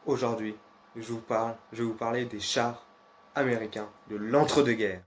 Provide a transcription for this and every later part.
Aujourd'hui, je vais vous parler des chars américains de l'entre-deux-guerres.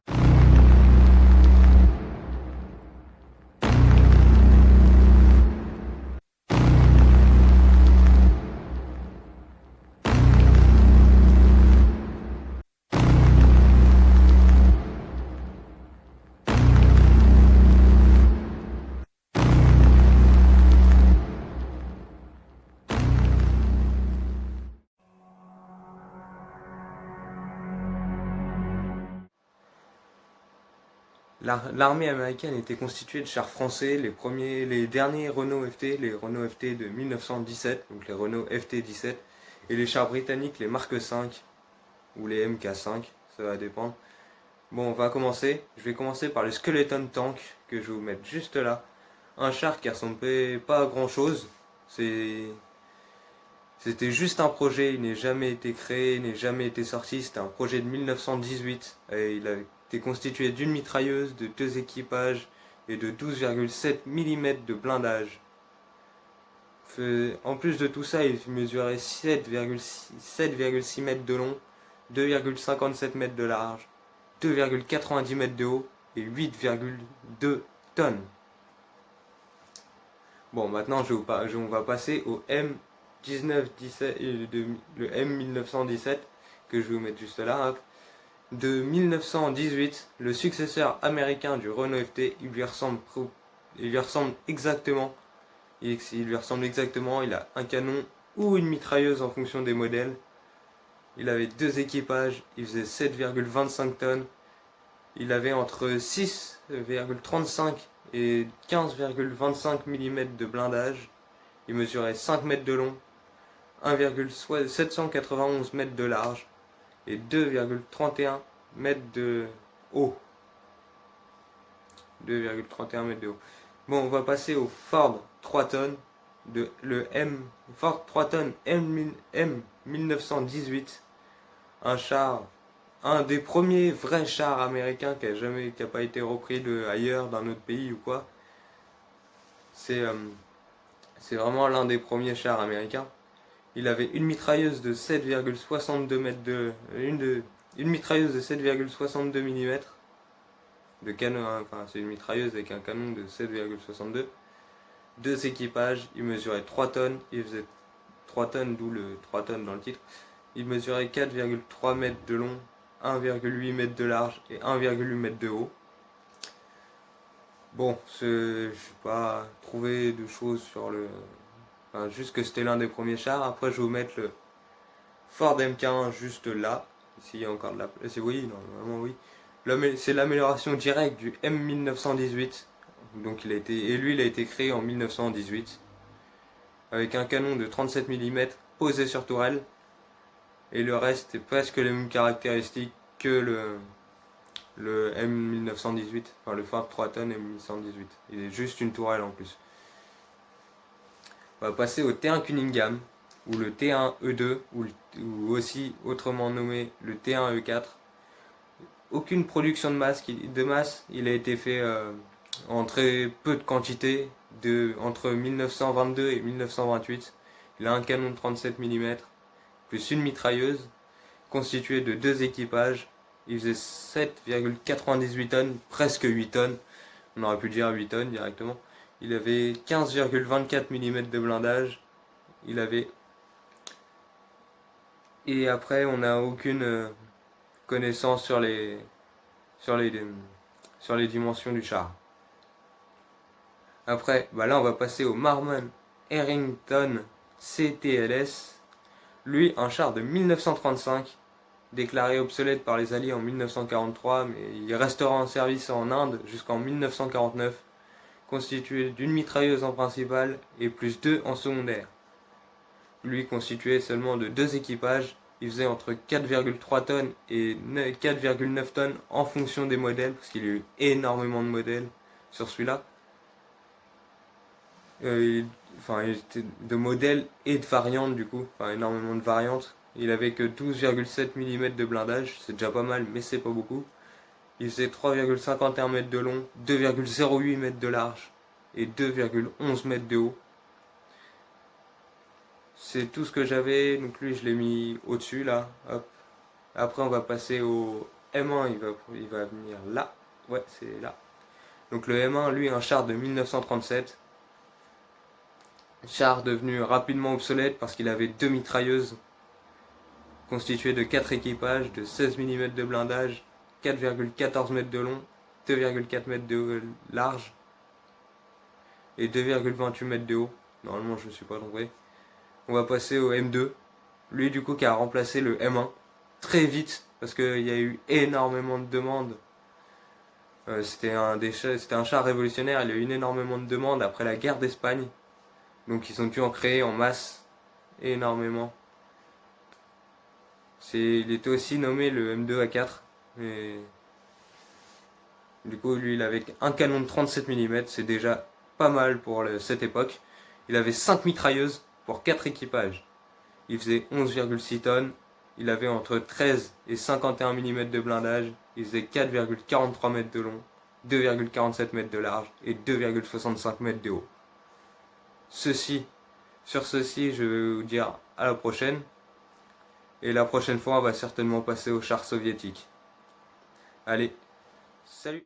L'armée américaine était constituée de chars français, les derniers Renault FT, les Renault FT de 1917, donc les Renault FT-17, et les chars britanniques, les Mark V ou les MK5, ça va dépendre. Bon, on va commencer. Je vais commencer par le Skeleton Tank que je vais vous mettre juste là. Un char qui ressemblait pas à grand chose. C'était juste un projet, il n'a jamais été créé, il n'a jamais été sorti. C'était un projet de 1918. Et il a été constitué d'une mitrailleuse, de deux équipages et de 12,7 mm de blindage. En plus de tout ça, il mesurait 7,6 mètres de long, 2,57 mètres de large, 2,90 mètres de haut et 8,2 tonnes. Bon, maintenant on va passer au M1917, le M1917 que je vais vous mettre juste là. Hop. De 1918, le successeur américain du Renault FT, il lui ressemble exactement. Il lui ressemble exactement. Il a un canon ou une mitrailleuse en fonction des modèles. Il avait deux équipages. Il faisait 7,25 tonnes. Il avait entre 6,35 et 15,25 mm de blindage. Il mesurait 5 mètres de long, 1,791 m de large et 2,31 mètres de haut. 2,31 mètres de haut. Bon, on va passer au Ford 3 tonnes, Ford 3 tonnes M 1918, un des premiers vrais chars américains qui a pas été repris ailleurs, d'un autre pays ou quoi. C'est vraiment l'un des premiers chars américains. Il avait une mitrailleuse de 7,62 mètres une mitrailleuse de 7,62 mm de canon, enfin c'est une mitrailleuse avec un canon de 7,62. Deux équipages, il mesurait 3 tonnes, il faisait 3 tonnes, d'où le 3 tonnes dans le titre. Il mesurait 4,3 mètres de long, 1,8 mètre de large et 1,8 mètre de haut. Bon, je n'ai pas trouvé de choses sur le... Enfin, juste que c'était l'un des premiers chars. Après, je vais vous mettre le Ford MK1 juste là. Ici, il y a encore de la place. Oui, normalement, oui. C'est l'amélioration directe du M1918. Donc, lui, il a été créé en 1918. Avec un canon de 37 mm posé sur tourelle. Et le reste est presque les mêmes caractéristiques que le M1918, enfin le Ford 3 tonnes M1918. Il est juste une tourelle en plus. On va passer au T1 Cunningham, ou le T1E2, ou aussi autrement nommé le T1E4. Aucune production de masse, il a été fait en très peu de quantité, entre 1922 et 1928. Il a un canon de 37 mm, plus une mitrailleuse, constituée de deux équipages. Il faisait 7,98 tonnes, presque 8 tonnes. On aurait pu dire 8 tonnes directement. Il avait 15,24 mm de blindage. Il avait... Et après, on n'a aucune connaissance sur les dimensions du char. Après, là, on va passer au Marmon Harrington CTLS. Lui, un char de 1935, déclaré obsolète par les Alliés en 1943, mais il restera en service en Inde jusqu'en 1949, constitué d'une mitrailleuse en principale et plus deux en secondaire. Lui constitué seulement de deux équipages, il faisait entre 4,3 tonnes et 4,9 tonnes en fonction des modèles, parce qu'il y a eu énormément de modèles sur celui-là. Il était de modèles et de variantes du coup, énormément de variantes. Il avait que 12,7 mm de blindage, c'est déjà pas mal, mais c'est pas beaucoup. Il faisait 3,51 mètres de long, 2,08 mètres de large et 2,11 mètres de haut. c'est tout ce que j'avais, donc lui je l'ai mis au-dessus là, hop. Après on va passer au M1, il va venir là, ouais c'est là. Donc le M1, lui, un char de 1937, char devenu rapidement obsolète parce qu'il avait deux mitrailleuses constituées de 4 équipages, de 16 mm de blindage, 4,14 m de long, 2,4 m de large et 2,28 m de haut. Normalement je ne me suis pas trompé. On va passer au M2, lui du coup qui a remplacé le M1 très vite parce qu'il y a eu énormément de demandes. C'était un char révolutionnaire, il y a eu énormément de demandes après la guerre d'Espagne. Donc ils ont pu en créer en masse énormément. Il était aussi nommé le M2A4. Et du coup, lui, il avait un canon de 37 mm, c'est déjà pas mal pour cette époque. Il avait 5 mitrailleuses pour 4 équipages. Il faisait 11,6 tonnes. Il avait entre 13 et 51 mm de blindage. Il faisait 4,43 m de long, 2,47 m de large et 2,65 m de haut. Sur ceci, je vais vous dire à la prochaine. Et la prochaine fois, on va certainement passer aux chars soviétiques. Allez, salut!